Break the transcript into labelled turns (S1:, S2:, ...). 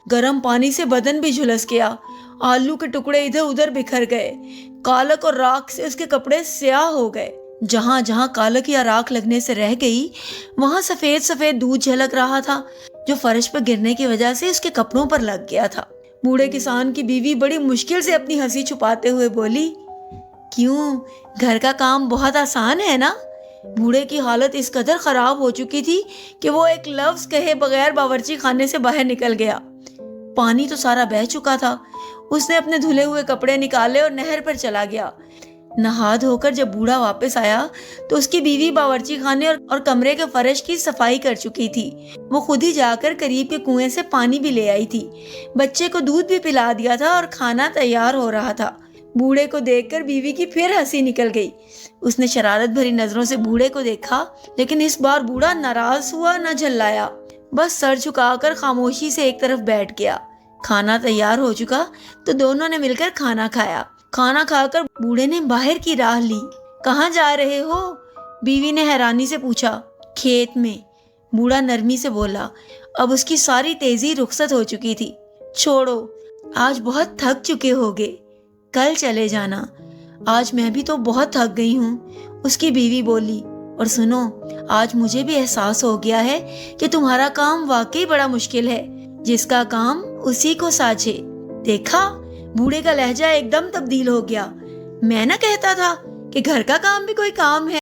S1: गर्म पानी से बदन भी झुलस गया। आलू के टुकड़े इधर उधर बिखर गए। कालक और राख से उसके कपड़े स्याह हो गए। जहां जहां कालक या राख लगने से रह गई, वहां सफेद सफेद दूध झलक रहा था, जो फर्श पर गिरने की वजह से उसके कपड़ों पर लग गया था। बूढ़े किसान की बीवी बड़ी मुश्किल से अपनी हंसी छुपाते हुए बोली, क्यों, घर का काम बहुत आसान है ना? बूढ़े की हालत इस कदर खराब हो चुकी थी कि वो एक लफ्ज कहे बगैर बावर्ची खाने से बाहर निकल गया। पानी तो सारा बह चुका था। उसने अपने धुले हुए कपड़े निकाले और नहर पर चला गया। नहा धोकर जब बूढ़ा वापस आया तो उसकी बीवी बावर्ची खाने और कमरे के फर्श की सफाई कर चुकी थी। वो खुद ही जाकर करीब के कुएं से पानी भी ले आई थी। बच्चे को दूध भी पिला दिया था और खाना तैयार हो रहा था। बूढ़े को देखकर बीवी की फिर हंसी निकल गई। उसने शरारत भरी नजरों से बूढ़े को देखा, लेकिन इस बार बूढ़ा नाराज हुआ न झल्लाया। बस सर झुकाकर खामोशी से एक तरफ बैठ गया। खाना तैयार हो चुका तो दोनों ने मिलकर खाना खाया। खाना खाकर बूढ़े ने बाहर की राह ली। कहाँ जा रहे हो? बीवी ने हैरानी से पूछा। खेत में, बूढ़ा नरमी से बोला। अब उसकी सारी तेजी रुखसत हो चुकी थी। छोड़ो, आज बहुत थक चुके होगे, कल चले जाना। आज मैं भी तो बहुत थक गई हूँ, उसकी बीवी बोली। और सुनो, आज मुझे भी एहसास हो गया है कि तुम्हारा काम वाकई बड़ा मुश्किल है। जिसका काम उसी को साझे। देखा, बूढ़े का लहजा एकदम तब्दील हो गया। मैं ना कहता था कि घर का काम भी कोई काम है।